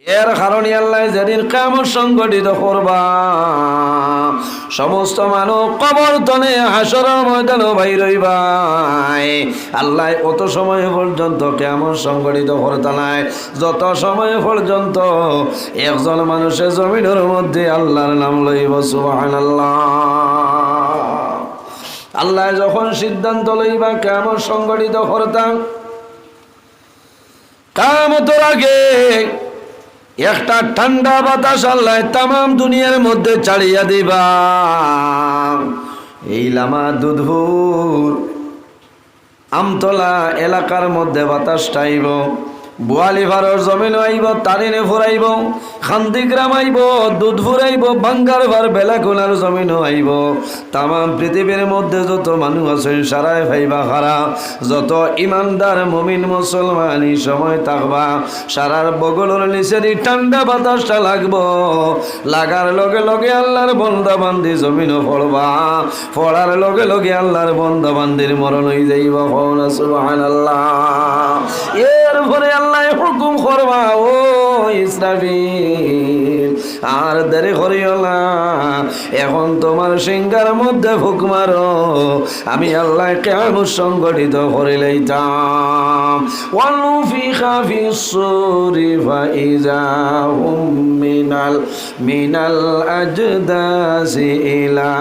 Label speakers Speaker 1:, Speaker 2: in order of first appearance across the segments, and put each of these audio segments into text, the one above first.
Speaker 1: এর কারণে আল্লাহ যেদিন কিয়ামত সংগঠিত করবা, সমস্ত মানুষ কবর তলে হাসরের ময়দানে বাইর হইবাই। আল্লাহ অত সময় পর্যন্ত কিয়ামত সংগঠিত করতে নাই, যত সময় পর্যন্ত একজন মানুষের জমিনের মধ্যে আল্লাহর নাম লইব। সুবহানাল্লাহ। আল্লাহ যখন সিদ্ধান্ত লইবা কিয়ামত সংগঠিত করতাম, কিয়ামতের আগে একটা ঠান্ডা বাতাস আল্লাহ তামাম দুনিয়ার মধ্যে ছাড়িয়া দিবা। এই লামা দুধপুর আমতলা এলাকার মধ্যে বাতাসটা আইব, বোয়ালিভারের জমিন আইব, তারিনে ফুরাইব, খান্দিগ্রাম আইব, দুধ ফুরাইব, বাঙ্গার ভার বেলাকুলার জমিনও আইব। তামাম পৃথিবীর মধ্যে যত মানুষ আছেন সারায় ভাইবা খারা, যত ইমানদার মুমিন মুসলমান এই সময় থাকবা, সারার বগলের নিচের ঠান্ডা বাতাসটা লাগবো। লাগার লগে লগে আল্লাহর বন্দা বান্দি জমিনও পড়বা, পড়ার লগে লগে আল্লাহর বন্দা বান্দির মরণ হয়ে যাইব। সুবহানাল্লাহ। এরপরে আল্লাহ হুকুম করবা, ও ইসরাফিল আর দেরি করিও না, এখন তোমার সিংহার মধ্যে ফুক মারো, আমি আল্লাহ কিয়ামত সংগঠিত করে লইতাম। ওয়ানুফিখা ফিস-সূরি ফাইযা হুম মিনাল আজদাসি ইলা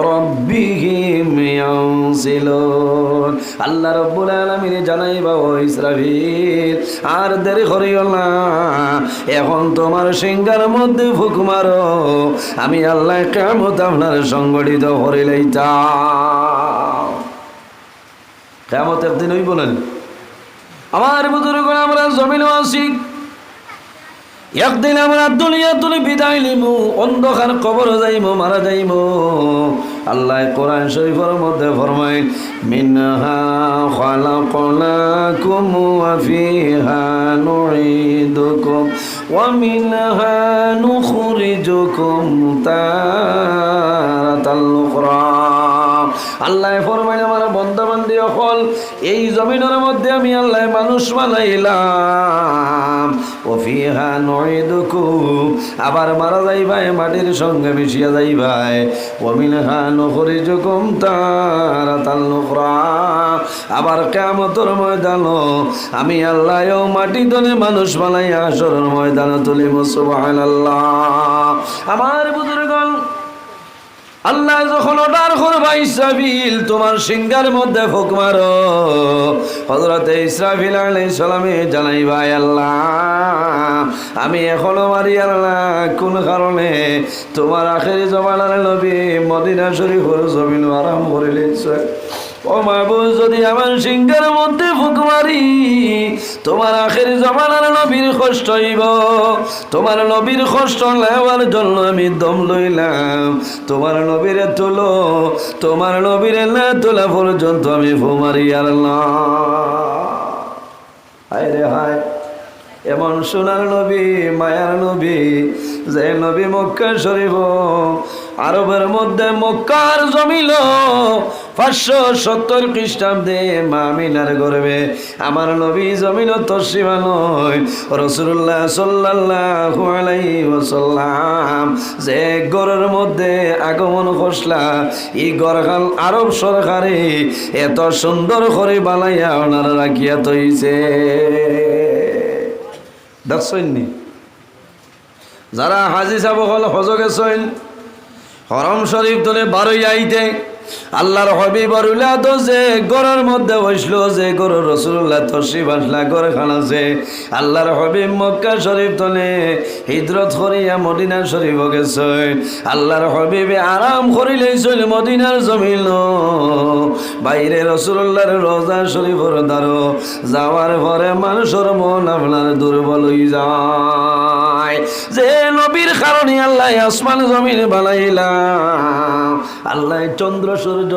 Speaker 1: রাব্বিহিম ইয়ানসিলুন। আল্লাহ রাব্বুল আলামিন জানাইবা, ও ইসরাফিল আর দেরি করিও না, এখন তোমার সিংহার মধ্যে ফুক মারো, আমি আল্লাহ কিয়ামত আপনার সংগঠিত করে লইতাম। কিয়ামত একদিন হইব না। আমার বুজুর্গরা, আমরা জমিনে আছি, একদিন আমরা দুনিয়া তুলে বিদায় নিমু, অন্ধকার কবর যাইমু, মারা যাইমু। আল্লাহ কোরআন শরীফের মধ্যে ফরমায়, মিনহা খালাকনাকুম ওয়া ফিহা নুঈদুকুম ওয়া মিনহা নুখরিজুকুম তারাতাল উখরা। আল্লাহ ফরমায়, আমার বান্দা বান্দি সকল, এই জমিনের মধ্যে আমি আল্লাহ মানুষ বানাইলাম, ওয়া ফিহা নুঈদুকুম আবার মারা যাইবাই, মাটির সঙ্গে মিশিয়া যাইবাই, ওয়া মিনহা নুখরিজুকুম তারাতাল উখরা আবার কিয়ামতের ময়দানে আমি আল্লাহ মাটি তলে মানুষ বানাইয়া হাশরের ময়দানে তুলিব। সুবহানাল্লাহ। আমার বুজুর্গণ, আল্লাহ যখন অর্ডার করবা, ইসরাফিল তোমার সিংহার মধ্যে ফুক মারো, হযরতে ইসরাফিল আলাইহিস সালামে জানাইবা, আল্লাহ আমি এখনো মারি আল্লাহ, কোন কারণে তোমার আখেরি জমানার নবী মদিনা শরীফের জমিন আরাম করে লইছে। ও মাহবুব, যদি আমার সিংহার মধ্যে ফুক মারি, তোমার আখেরি জমানার নবীর কষ্ট হইব, তোমার নবীর কষ্ট নেওয়ার জন্য আমি দম লইলাম, তোমার নবীরে তুলো, তোমার নবীরে না তোলা পর্যন্ত আমি ফু মারি আল্লাহ। হায় রে হায়, এমন সোনার নবী, মায়ার নবী, যে নবী মক্কা শরীফ আরবের মধ্যে মক্কার জমিল 570 খ্রিস্টাব্দে মা আমিনার গর্ভে আমার নবী জমিন তসরিফ নয়। রাসূলুল্লাহ সাল্লাল্লাহু আলাইহি ওয়াসাল্লাম যে গরের মধ্যে আগমন করলা, এই গরখান আরব সরকারে এত সুন্দর করে বানাইয়া ওনারা রাখিয়া তৈছে। দেখছেননি যারা হাজি সাহেব হল হজ গেছেন, হরম শরীফ তোলে বারোই আইতে আল্লাহর হাবিব তো যে গরের মধ্যে বসলো, যে গরের রাসূলুল্লাহ তশরিফ আসলা গরে খানাছে, আল্লাহর হাবিব মক্কা শরীফ তোলে হিজরত করিয়া মদিনা শরীফ গেছে। আল্লাহর হাবিবে আরাম করি লইছিল মদিনার জমিন, বাইরে রাসূলুল্লাহর রওজা শরীফের দ্বারো যাওয়ার পরে মানুষের মন আপনার দুর্বল হয়ে যায়। যে নবীর কারণে আল্লাহ আসমান জমিন বানাইলাম, আল্লাহ চন্দ্র সূর্য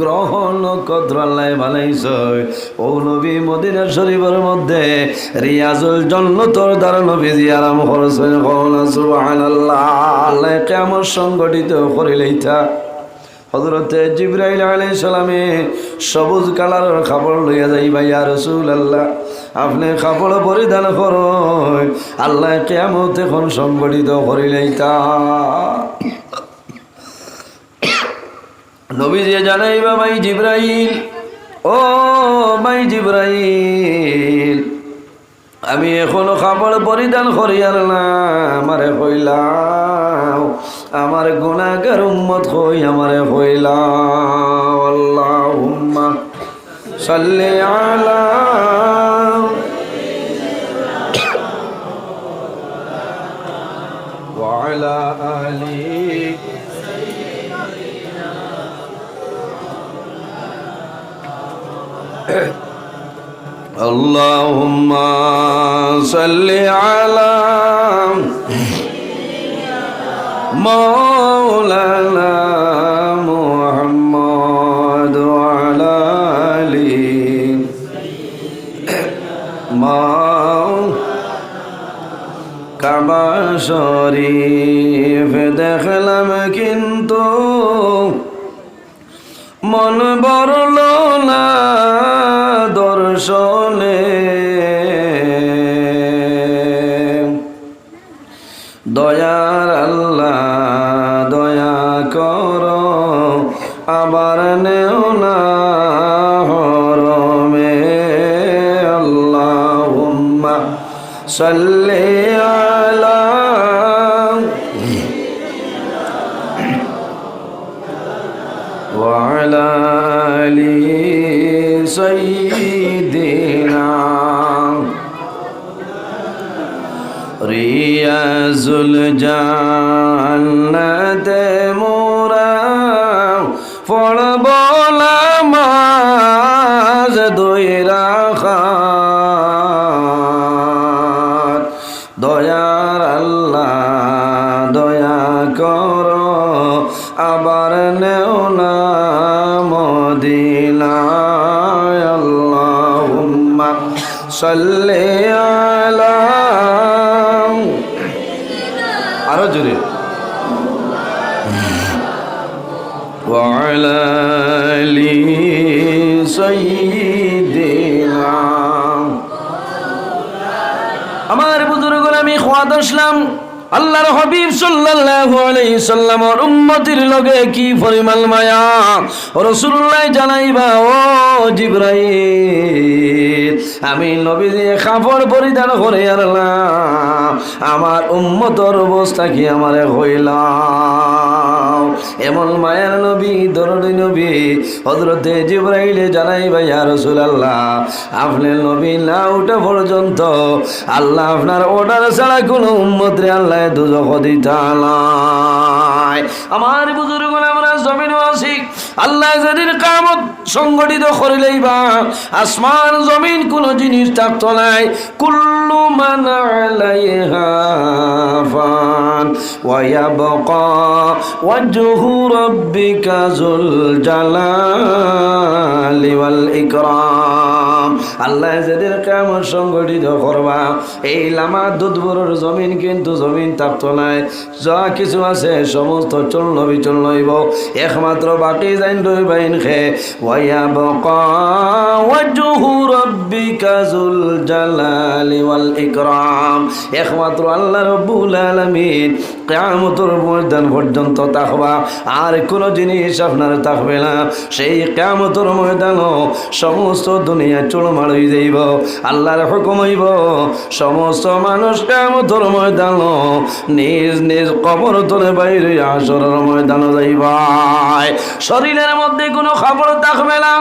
Speaker 1: গ্রহ নক্ষত্র আল্লাহ বানাইছে, ও নবী মদিনা শরীফের মধ্যে রিয়াজুল জান্নাতের দ্বারা নবীজি আরাম করেছেন। সুবহানাল্লাহ। আল্লাহ কিয়ামত সংগঠিত করিলেইতা হযরতে জিবরাইল আলাইহিস সালামে সবুজ কালারের কাপড় লইয়া যাইবা ইয়া রাসূলুল্লাহ আপনি কাপড় পরিধান করুন আল্লাহ কিয়ামত এখন সংগঠিত করিলাইতা নবীজি জানাইবা ভাই জিবরাইল ও ভাই জিবরাইল আমি এখনো কাপড় পরিধান করিয়ার না আমারে কইলাম আমার গুনাহগার উম্মত হই আমারে কইলাম আল্লাহুম্মা সাল্লি আলা ওয়া আলা আলি اللهم صل على مولانا محمد وعلى آله কাবা শরীফ দেখলাম কিন্তু মন ভরল না দর্শনে দয়ার আল্লাহ দয়া করো আবার নেও না হরমে আল্লাহুম্মা সাল্লি আলা ওয়া আলা আলি সাইয়্যিদিনা রিয়াজুল জান্নাতে মোরা পড়ব নামাজ দুই রাকাত দয়ার আল্লাহ দয়া করো আবার নেও না মদিনায় আল্লাহুম্মা সাল্লি আলা আরো জোরে ওয়া আলা আলি সাইয়্যিদিনা আমার বুজুর্গরা আমি খোয়াদ আসলাম আল্লাহর হাবিব সাল্লাল্লাহু আলাইহি সাল্লামের উম্মতির লগে কি পরিমাণ মায়া রাসূলুল্লাহ জানাইবা ও জিবরাইল আমি নবীজি কাপড় পরিধান করে আনলাম আমার উম্মতের অবস্থা কি আমারে হইলাম এমন মায়ার নবী দরদি নবী হযরতে জিবরাইল জানাইবা ইয়া রাসূলুল্লাহ আপনি নবী না ওঠা পর্যন্ত আল্লাহ আপনার অর্ডার ছাড়া কোনো উম্মতরে আল্লাহ দুজখ দিতা নাই আমার বুজুর্গণ আমরা জমিনে আছি আল্লাহ যেদিন কিয়ামত সংগঠিত করিলেইবা আসমান জমিন কোনো জিনিস থাকতো নাই কুল্লু মান আলাইহা ফান ওয়া ইয়াবকা ওয়াজহু রাব্বিকা যুল জালালি ওয়াল ইকরাম আল্লাহ যেদিন কিয়ামত সংগঠিত করবা এই লামা দুধবরের জমিন কিন্তু জমিন থাকতো নাই যা কিছু আছে সমস্ত চলন বিচলন হইব একমাত্র বাকি যাইন রইবাইন খে ওয়ায়াবকা ওয়াজহু রাব্বিকা যুল জালালি ওয়াল ইকরাম একমাত্র আল্লাহ রাব্বুল আলামিন কিয়ামতের ময়দান পর্যন্ত থাকবা আর কোন জিনিস আপনার থাকবে না সেই কিয়ামতের ময়দানও সমস্ত দুনিয়া চুলমাল হয়ে যাইব আল্লাহর হুকুম হইব সমস্ত মানুষ কিয়ামতের ময়দানও নিজ নিজ কবর তলে বাইরে হাশরের ময়দানে যাইবাই শরীরের মধ্যে কোনো খবর থাকবে না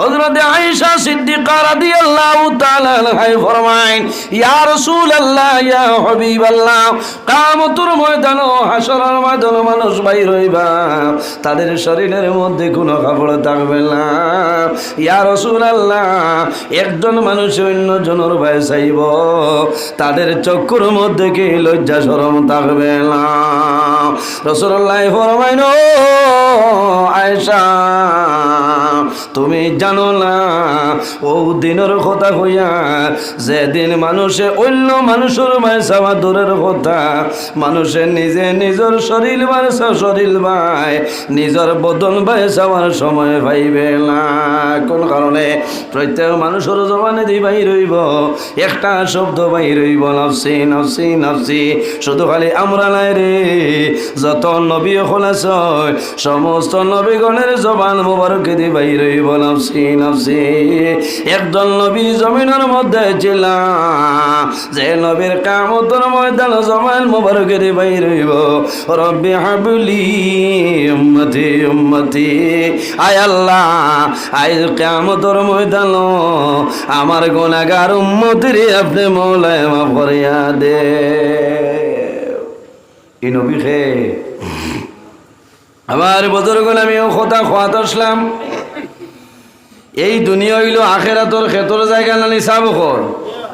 Speaker 1: হযরত আয়েশা সিদ্দিকা রাদিয়াল্লাহু তাআলা আনহা ফরমায়েন ইয়া রাসূলুল্লাহ ইয়া হাবিবাল্লাহ কিয়ামতের ময়দানে হাশরের ময়দানে মানুষ বাইর হইবা তাদের শরীরের মধ্যে কোনো খবর থাকবে না ইয়া রাসূলুল্লাহ একজন মানুষ অন্য জনের ভয় চাইব তাদের চক্ষুর মধ্যে কি লজ্জা শরম থাকবে না রাসূলুল্লাহ ফরমাইন ও আয়েশা তুমি জানো না ও দিনের কথা হইয়া যেদিন মানুষে অন্য মানুষের মাইসাবা দূরের কথা মানুষে নিজে নিজের শরীর বাড়ছে শরীর ভাই নিজের বদন বাইসাবার সময় পাইবে না। কোন কারণে প্রত্যেক মানুষের জবানে দি বাহির হইব একটা শব্দ বাহির হইব নফসি নফসি নফসি। শুধু খালি আমরা নাই রে, যত নবী খোলাছ সমস্ত নবীগণের জবান মোবারকে দি বাহির হইব নফসি নফসি। একজন নবী জমিনের মধ্যে ছিল যে নবীর কিয়ামতের ময়দানে জবান মোবারকে দি বাহির হইব রব্বি হাবলি উম্মতি উম্মতি। আয় আল্লাহ আয় কিয়ামতের ময়দান আমার গুনাহগার উম্মতির আপনি মওলায় মাফ করিয়া দে। এই নবী খে আমার বুজুর্গ আমিও কথা খোয়াত আসলাম। এই দুনিয়া হইল আখেরাতর ক্ষেতর জায়গা নানি চাব কর।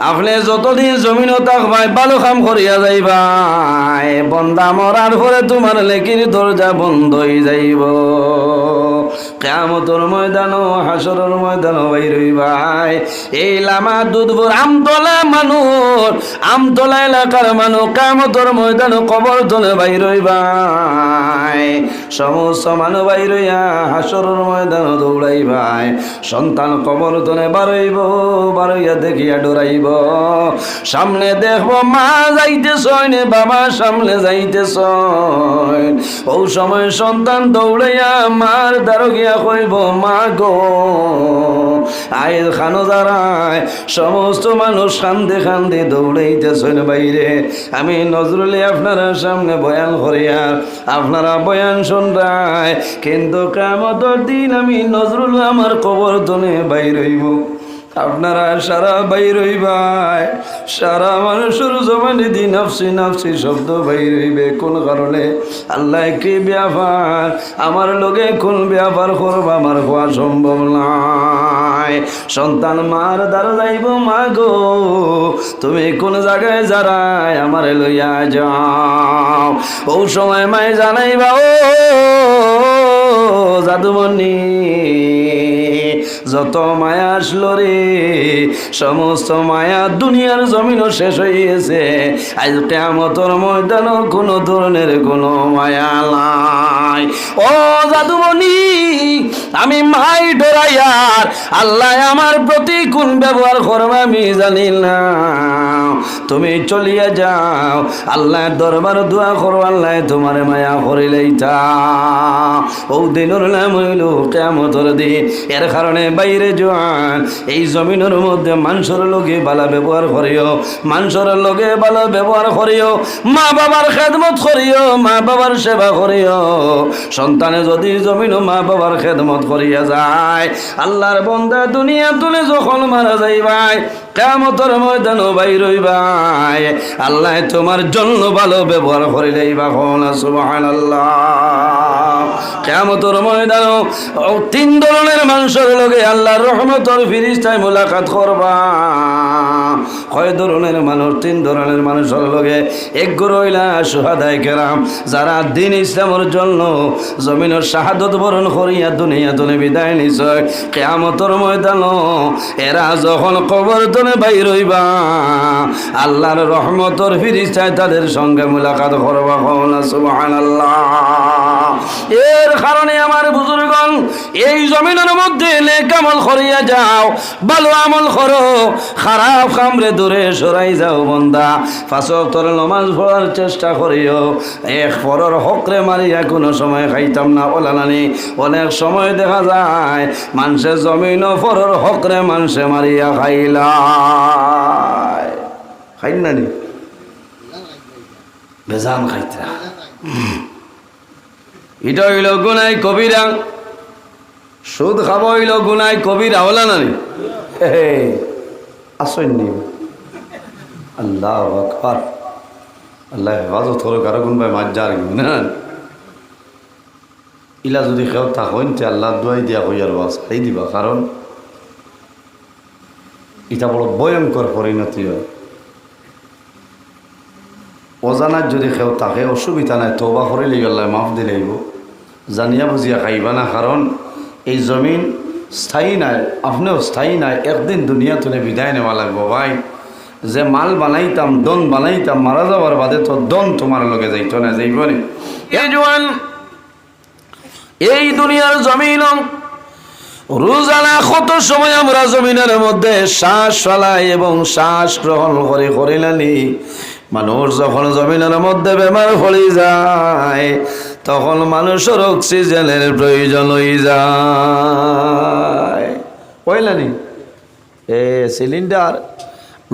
Speaker 1: আপনি যতদিন জমিন থাকবাই ভালো কাম করিয়া যাইবাই, বন্দা মরার পরে তোমার লেকির দরজা বন্ধ হয়ে যাইব। কিয়ামতের ময়দানও হাসরের ময়দানও বাইর হইবাই। এই লামা দুধপুর আমতলা মানুষ আমতলা এলাকার মানুষ কিয়ামতের ময়দানও কবর তলে বাইর হইবাই। সমস্ত মানুষ বাইর হইয়া হাসরের ময়দানও দৌড়াইবাই। সন্তান কবর তলে বারইব, বারইয়া দেখিয়া ডরাইব। সামনে দেখবো মা যাইতেছ নে বাবা সামনে যাইতেছ। ও সময় সন্তান দৌড়াইয়া মার দ্বারা গিয়া কইব মা গো আইল খানো দাঁড়ায়। সমস্ত মানুষ কান্দে কান্দে দৌড়াইতেছেন বাইরে। আমি নজরুলে আপনারা সামনে বয়ান করিয়া আপনারা বয়ান শুনরায়, কিন্তু কিয়ামতের দিন আমি নজরুল আমার কবর তলে বাইর হইব। আপনারা সারা বাইর হইবাই, সারা মানুষের জবানে দি নফসি নফসি শব্দ বাইর হইবে। কোন কারণে? আল্লাহ কি ব্যাপার আমার লগে কোন ব্যাপার করবা আমার হওয়া সম্ভব নয়। সন্তান মার দ্বারা যাইব মা গো তুমি কোন জায়গায় যারাই আমারে লইয়া যাও। ও সময় মায় জানাইবা ও জাদুমণি যত মায়া আসলো রে সমস্ত মায়া দুনিয়ার জমিনও শেষ হয়ে গেছে। আজ কিয়ামতের ময়দানও কোনো ধরনের কোনো মায়া নাই। ও জাদুমণি আমি মাই ডরাইয়ার আল্লাহ আমার প্রতি কোন ব্যবহার করবে আমি জানি না। তুমি চলিয়া যাও আল্লাহর দরবার দোয়া করো, আল্লাহ তোমার মায়া করিলেইতা। ও দিনের নাম হইল কিয়ামতের দিন। এর কারণে বাইরে জোয়ান এই জমিনের মধ্যে মানুষের লগে ভালো ব্যবহার করিও, মানুষের লগে ভালো ব্যবহার করিও, মা বাবার খেদমত করিও, মা বাবার সেবা করিও। সন্তানে যদি জমিন মা বাবার খেদমত করিয়া যায় আল্লাহর বান্দা দুনিয়া তুলে যখন মারা যাইবাই কিয়ামতের ময়দানও বাইর হইবাই আল্লাহ তোমার জন্য ভালো ব্যবহার করিলেইবা। সুবহানাল্লাহ। কিয়ামতের ময়দানও তিন ধরনের মানুষের লগে আল্লাহর রহমতের ফিরিস্তায় মুলাকাত করবা। কয় ধরনের মানুষ? তিন ধরনের মানুষের লগে। এক রইলা শুহাদায়ে কেরাম যারা দ্বীন ইসলামের জন্য জমিনের শাহাদত বরণ করিয়া দুনিয়া তুলে বিদায় নিছে। কিয়ামতের ময়দানও এরা যখন কবর তলে বাইর হইবা আল্লাহর রহমতের ফিরিস্তায় তাদের সঙ্গে মুলাকাত করবা। সুবহানাল্লাহ। এর কারণে আমার বুজুর্গণ এই জমিনের মধ্যে নেক আমল করিয়া যাও, ভালো আমল করো, খারাপ কামরে দূরে সরাই যাও। বন্দা পাঁচ ওয়াক্তের নামাজ পড়ার চেষ্টা করিও। এক পরের হকরে মারিয়া কোনো সময় খাইতাম না ওলানানি। অনেক সময় দেখা যায় মানুষের জমিন পরের হকরে মানুষে মারিয়া খাইন না নি বেজান খাইতা। এটা হইল গুনাই কবিরা। সুদ খাব হইল গুনাই কবিরা হলা না নি? আসেননি আল্লাহ আকবার। আল্লাহ হেফাজত করো। কারো কোনবাই মাছ যার না ইলা যদি কেউ থাকেন তে আল্লাহ দোয়াই দিয়া হইয়ার বাস খাই দিবা। কারণ এটা বড় ভয়ঙ্কর পরিণতি হয়। অজানার যদি কেউ থাকে অসুবিধা নাই, তওবা করিলেই আল্লাহ মাফ দিলেইব। জানিয়া বুঝিয়া খাইবা না, কারণ এই জমিন স্থায়ী নাই, আপনিও স্থায়ী নাই, একদিন দুনিয়া তুলে বিদায় নেওয়া লাগবো ভাই। যে মাল বানাইতাম, দন বানাইতাম, মারা যাওয়ার বাদে তো দন তোমার লগে যাইতো না, যাইব না। এই দুনিয়ার জমিন রোজানা কত সময় আমরা জমিনের মধ্যে শ্বাস ফেলাই এবং শ্বাস গ্রহণ করে করিলানি। মানুষ যখন জমিনের মধ্যে বেমার পড়ে যায় তখন মানুষের অক্সিজেনের প্রয়োজন হয়ে যায়। কইলানি সিলিন্ডার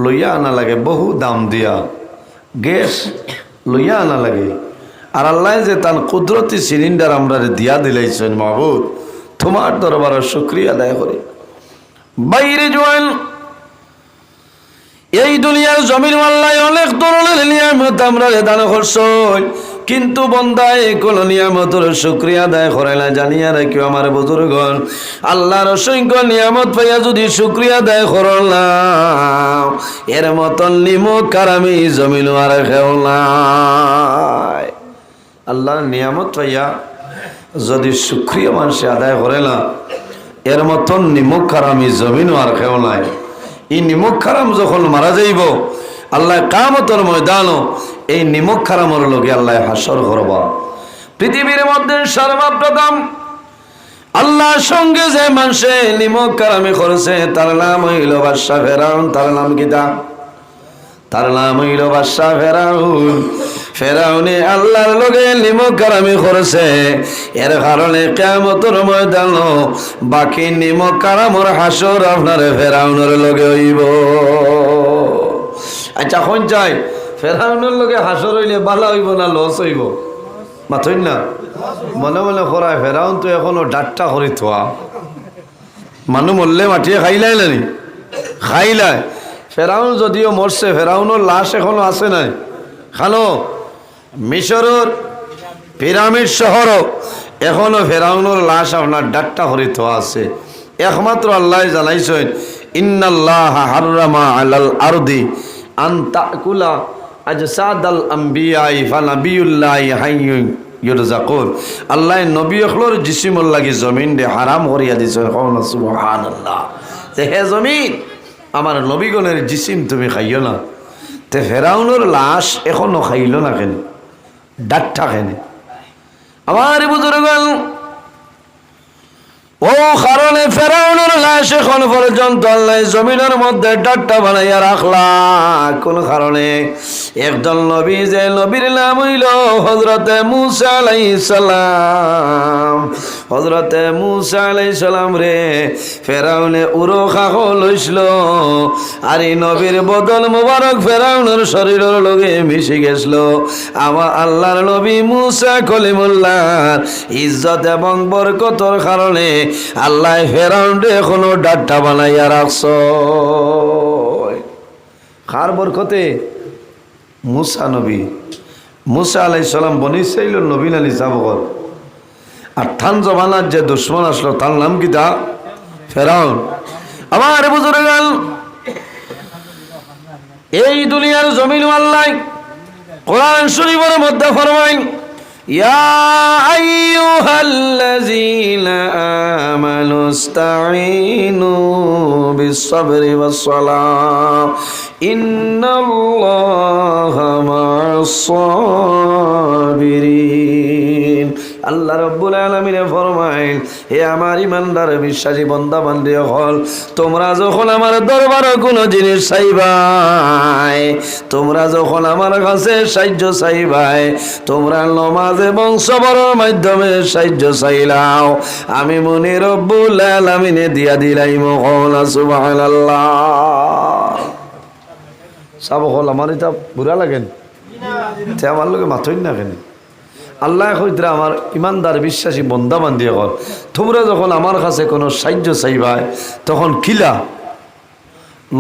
Speaker 1: লইয়া আনা লাগে বহু দাম দিয়া, গ্যাস লইয়া আনা লাগে। আর আল্লাহ যে তার কুদরতি সিলিন্ডার আমরা দিয়া দিলাইছেন, মাহবুব তোমার দরবারে শুকরিয়া আদায় করি। বাইরে জোয়ান এই দুনিয়ার জমিন আল্লাহ অনেক ধরনের নিয়ামত আমরা দান করছেন, কিন্তু বন্দায় কোন নিয়ামতের শুকরিয়া আদায় করে না। জানিয়া রাখিও আমার বুজুর্গণ, আল্লাহর অসংখ্য নিয়ামত পাইয়া যদি শুকরিয়া আদায় করো না, এর মতন নিমক আর আমি জমিন আর খেও নাই। আল্লাহর নিয়ামত পাইয়া যদি শুকরিয়া মানুষে আদায় করে না, এর মতন নিমক খারামি জমিন আর খেও নাই। এই নিমক খারাম যখন মারা যাইব, আল্লাহ কিয়ামতের ময়দানও এই নিমক খারামের লগে আল্লাহ হাসর করবা। পৃথিবীর মধ্যে সর্বপ্রথম আল্লাহর সঙ্গে যে মানুষে নিমক খারামি করেছে তার নাম হইল বাদশা ফেরাউন। তার নাম কি? তার নাম হইল বাদশা ফেরাউন। ফেরাউনে আল্লাহর লগে নিমক কারামি করেছে, এর কারণে কিয়ামতের ময়দানও বাকি নিমক কারামর হাসর আপনার ফেরাউনের লগে হইব। আচ্ছা কোন চাই ফেরাউনের লগে হাসর হইলে ভালো হইব না লস হইব? মাথইন না মনে মনে করায় ফেরাউন তো এখনো ডাট্টা করি থোয়া, মানুষ মরলে মাটিয়ে খাইলাই নানি খাইলাই। ফেরাউন যদিও মরছে, ফেরাউনের লাশ এখনো আছে নাই খানো। মিশরের পিরামিড শহর এখনো ফেরাউনের লাশ আপনার ডাট্টা হরিত আছে। একমাত্র আল্লাহ জানাইছেন ইন্নাল্লাহা হাররামা আলাল আরদি আন তাকুলা আজসাদাল আম্বিয়াই ফানাবিয়ুল্লাহি হাইয়ুন ইউরজাকুন। আল্লাহ নবী অখলর জিসিমর লাগি জমিন দে হারাম করিয়া দিছে। সুবহানাল্লাহ। হে জমিন, আমার নবীগণের জিসিম তুমি খাইও না। তে ফেরাউনের লাশ এখনো খাইল না কেন? ডাট্টা কেন? আমার বুজুর্গণ, ও কারণে ফেরাউনের লাশ এখন পর্যন্ত আল্লাহ জমিনের মধ্যে ডাট্টা বানাইয়া রাখলা। কোন কারণে? একদল নবী, যে নবীর নাম হইল হযরতে মূসা আলাইহিস সালাম। হযরতে মূসা আলাইহিস সালাম রে ফেরাউনে উড়ো খাখ লইছিল, আর এই নবীর বদন মোবারক ফেরাউনের শরীরের লগে মিশে গেছিল। আমার আল্লাহর নবী মূসা কলিমুল্লাহর ইজ্জত এবং বরকতর কারণে আল্লাহ ফেরাউনরে এখনো ডাট্টা বানাইয়া রাখছ। কার বরকতে? মূসা নবী। মূসা আলাইহিস সালাম বনি ইসরাইলের নবী না নিসাবকর। আর থান জমানার যে দুশ্মন আসলো তার নাম কি? তা ফেরাউন। আমার বুজুর্গণ, এই দুনিয়ার জমিন আল্লাহ কোরআন শরীফের মধ্যে ফরমায় ইয়া আইয়ুহাল্লাযীনা আমানু ইসতাঈনু বিস-সাবরি ওয়াস-সালাহ ইন্নাল্লাহা মা'আস-সাবিরিন। আল্লাহ রাব্বুল আলামিন ফরমায়, হে আমার ইমানদার বিশ্বাসী বান্দা বান্দি হল, তোমরা যখন আমার দরবারে কোনো জিনিস চাইবাই, তোমরা যখন আমার কাছে সাহায্য চাইবাই, তোমরা নামাজ এবং সবরের মাধ্যমে সাহায্য চাইলাও, আমি মনে রব্বুল আলামিনে দিয়া দিলাইম। সুবহানাল্লাহ। সব হল আমার এটা বুড়া লাগেন তে আমার লোকে মাথই না কেন? আল্লাহ কইতরা আমার ইমানদার বিশ্বাসী বন্দা বান্দি হল, তোমরা যখন আমার কাছে কোনো সাহায্য চাইবাই তখন কিলা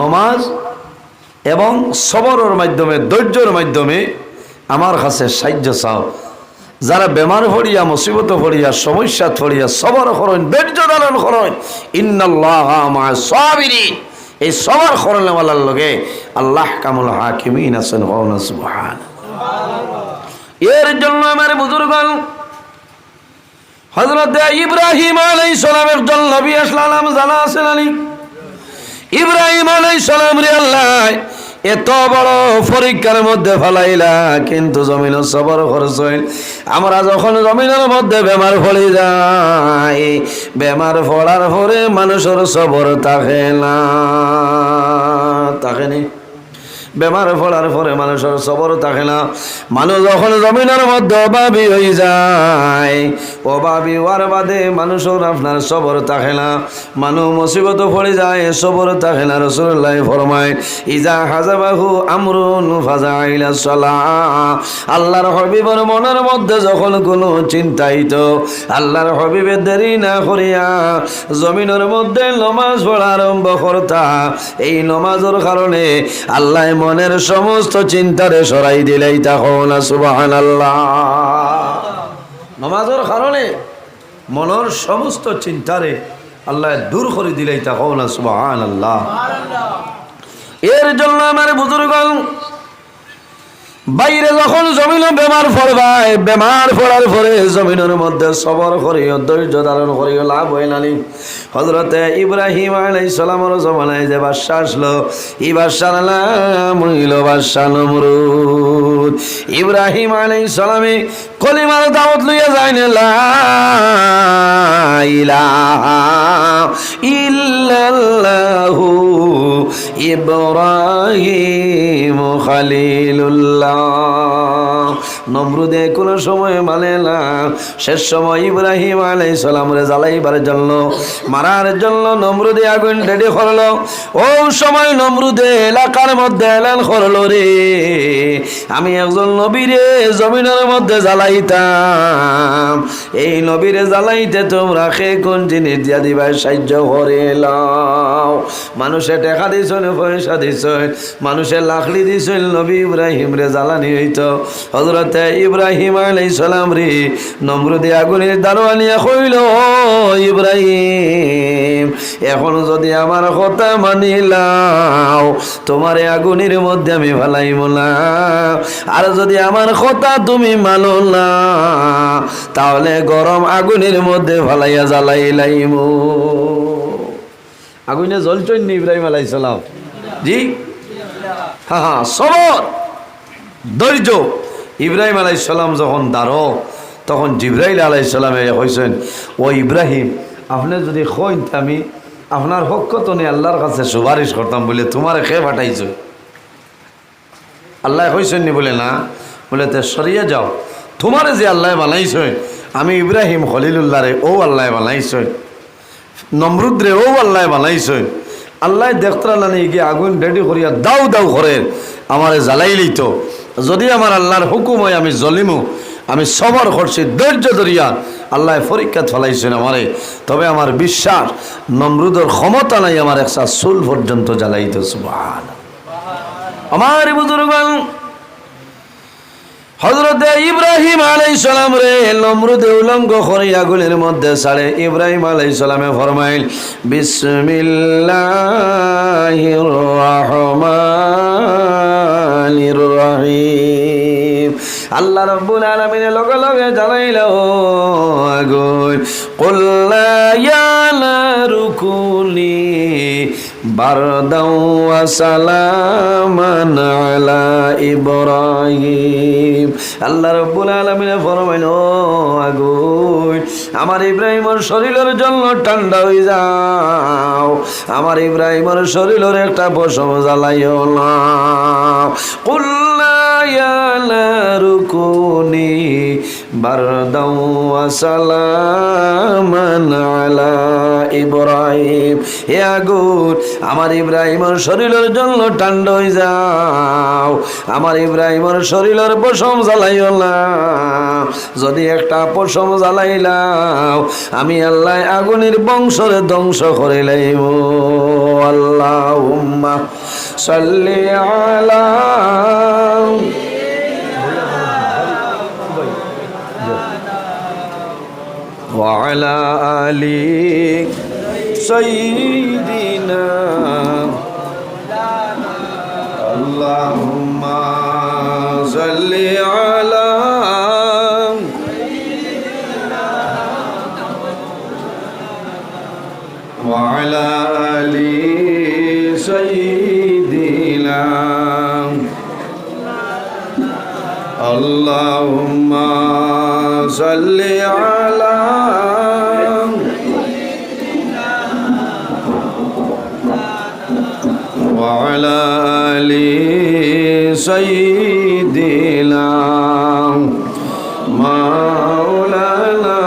Speaker 1: নমাজ এবং সবরের মাধ্যমে, ধৈর্যের মাধ্যমে আমার কাছে সাহায্য চাও। যারা বেমার পড়িয়া, মুসিবত পড়িয়া, সমস্যা পড়িয়া সবর করেন, ধৈর্য ধারণ করেন, ইন্নাল্লাহা মা'আস-সাবিরিন। এই সবর করনেওয়ালার লগে আল্লাহ কামুল হাকিমিন আছেন। সুবহানাল্লাহ। এর জন্য আমার বুজুর্গণ হযরত ইব্রাহিম আলাইহিস সালাম একজন নবী আসলাম, জানা আছে নানি? ইব্রাহিম আলাইহিস সালাম রে আল্লাহ এত বড় পরীক্ষার মধ্যে ফেলাইলা, কিন্তু জমিন সবর করছেন। আমরা যখন জমিনের মধ্যে বেমার ফলে যাই, বেমার ফলার পরে মানুষের সবর থাকে না, থাকে নি? বেমার ফলার পরে মানুষের সবর থাকে না। মানুষ যখন জমিনের মধ্যে অভাবী হয়ে যায়, অভাবী হওয়ার বাদে মানুষের আপনার সবর থাকে না। মানুষ মুসিবত পড়ে যায়, সবর থাকে না। রাসূলুল্লাহ ফরমায় ইজা হাজাবাহু আমরুন ফাজাইলা সালাহ। আল্লাহর হাবিবের মনের মধ্যে যখন কোনো চিন্তাইত, আল্লাহর হাবিবের দেরি না করিয়া জমিনের মধ্যে নামাজ পড়া আরম্ভ করতা। এই নামাজের কারণে আল্লাহ মনের সমস্ত চিন্তারে সরাই দিলেই তখন সুবহানাল্লাহ। নামাজের কারণে মনের সমস্ত চিন্তারে আল্লাহ দূর করে দিলেই তখন সুবহানাল্লাহ। এর জন্য আমার বুজুর্গণ বাইরে যখন জমিনে বেমার পড়বায়, বেমার পড়ার পরে জমিনের মধ্যে সবর করিও, ধৈর্য ধারণ করিও, লাভ হয় নানি? হযরতে ইব্রাহিম আলাইহিস সালামের জমানায় যে বাদশা আসলো, এই বাদশার নাম হইল বাদশা নমরুদ। ইব্রাহিম আলাইহিস সালামে কলিমার দাওয়াত লইয়া যায়নি, লা ইলাহা ইল্লাল্লাহু ইব্রাহিম খলিলুল্লাহ। নমরুদে কোন সময় মানে না, শেষ সময় ইব্রাহিম আলাইহিস সালামরে জ্বালাইবার জন্য, মারার জন্য নমরুদে আগুন রেডি করলো। ও সময় নমরুদে এলাকার মধ্যে এলান করলো, রে আমি একজন নবীরে জমিনের মধ্যে জ্বালাইতাম, এই নবীরে জ্বালাইতে তোমরা খে কোন জিনিস দিয়া দিবা সাহায্য করে লাও। মানুষে টাকা দিছ, পয়সা দিছ, মানুষের লাকড়ি দিছ, নবী ইব্রাহিম রে জ্বালানি হইত। হযরতে ইব্রাহিম আলাইহিস সালাম রে নমরুদে আগুনের দারোয়ানিয়া কইল, ইব্রাহিম এখন যদি আমার কথা মানিলাও, তোমার আগুনের মধ্যে আমি ফেলাইব না, আর যদি আমার কথা তুমি মানো না, তাহলে গরম আগুনের মধ্যে ফেলাইয়া জ্বালাইলাইম। আগুনে জ্বলছেন ইব্রাহিম আলাইহিস সালাম, জি হ্যাঁ, সবর ধৈর্য। ইব্রাহিম আলাইহিস সালাম যখন দাঁড়ো, তখন জিবরাইল আলাইহিস সালামে কইছেন, ও ইব্রাহিম আপনি যদি কইন আমি আপনার পক্ষ তো নিয়ে আল্লাহর কাছে সুপারিশ করতাম, বলে তোমার খেয়ে ফাটাইছ। আল্লাহ কইছেন নি? বলে না। বলে তে সরিয়ে যাও, তোমারে যে আল্লাহ বানাইছেন, আমি ইব্রাহিম খলিলুল্লাহ রে ও আল্লাহ বানাইছেন, নমরুদ রে ও আল্লাহ বানাইছেন। আল্লাহ দেখতরা নিয়ে গিয়ে আগুন রেডি করিয়া দাও দাও করে আমারে জ্বালাইলি, তো যদি আমার আল্লাহর হুকুম হয় আমি জ্বলিমু, আমি সবর করছি, ধৈর্য ধরিয়া আল্লাহ পরীক্ষা ফলাইছেন আমারে। তবে আমার বিশ্বাস নমরুদের ক্ষমতা নাই আমার একটা চুল পর্যন্ত জ্বালাইতে। সুবহানাল্লাহ। আমার বুজুর্গণ, হযরতে ইব্রাহিম আলাইহিস সালাম রে নমরুদে উলঙ্গ করে আগুনের মধ্যে ছাড়ে। ইব্রাহিম আলাইহিস সালামে ফরমাইল, বিসমিল্লাহির রহমানির রহিম। আল্লাহ রাব্বুল আলামিনের লগে লগে জ্বালাইলো আগুন। কুল্লা ইয়া নারু কুনি বারদাও ওয়া সালামান আলা ইব্রাহিম। আল্লাহ রাব্বুল আলামিন ফরমাইল, ও আগুন আমার ইব্রাহিমের শরীরের জন্য ঠান্ডা হয়ে যাও, আমার ইব্রাহিমের শরীরের একটা পশম জ্বালাইও না। কুল্লা ইয়া নারু কুনি বারদাও ওয়া সালামান আলা ইব্রাহিম। হে আগুন আমার ইব্রাহিমের শরীরের জন্য ঠান্ডা হয়ে যাও, আমার ইব্রাহিমের শরীরের পশম জ্বালাইও না। যদি একটা পশম জ্বালাইলাও, আমি আল্লাহ আগুনের বংশরে ধ্বংস করে লাইব। আল্লাহুম্মা সাল্লি আলা ওয়া আলা আলি সাইয়্যিদিনা। আল্লাহুম্মা সাল্লি আলা আল্লাহুম্মা সাল্লি আলা ওয়া আলা আলি সাইয়্যিদিনা মাওলানা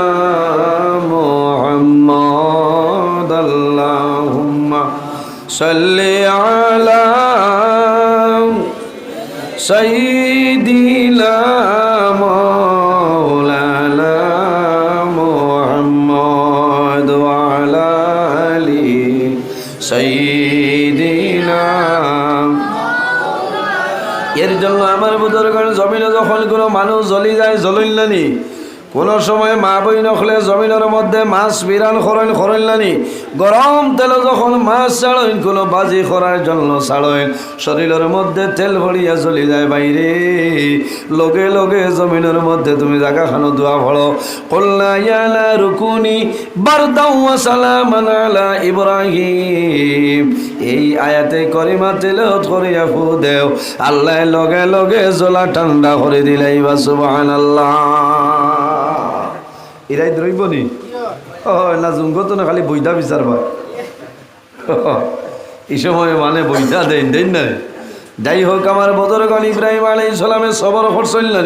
Speaker 1: মুহাম্মদ আল্লাহুম্মা সাল্লি আলা সাইয়্যিদিনা মাওলানা মুহাম্মদ ওয়া আলা আলি সাইয়্যিদিনা। এর জন্য আমার বুজুর্গগণ জমিনে যখন কোনো মানুষ জ্বলি যায় জ্বলিল্লানি, কোনো সময় মা বই নখলে জমিনের মধ্যে মাছ বিরান খরইল্লানি, গরম তেল যখন মাছ ছাড়েন কোনো বাজি করার জন্য ছাড়েন, শরীরের মধ্যে তেল ভরিয়া জ্বলি যায় বাইরে, লগে লগে জমিনের মধ্যে তুমি জায়গা খানো দোয়া ভরো, কুলনা ইয়া নারুকুনি বারদাও ওয়া সালামান আলা ইব্রাহিম। এই আয়াতে করিমা তিলাওয়াত করিয়া ফু দেও, আল্লাহ লগে লগে জ্বলা ঠান্ডা করে দিলাই বা সুবহানাল্লাহ। এরাই দ্রব্য নি না জুঙ্গত না খালি বইটা বিচারবা এই সময় মানে বইটা দেন দেন না। যাই হোক, আমার বুজুর্গগণ ইব্রাহিম আলাইহিস সালামের সবর করছেন না।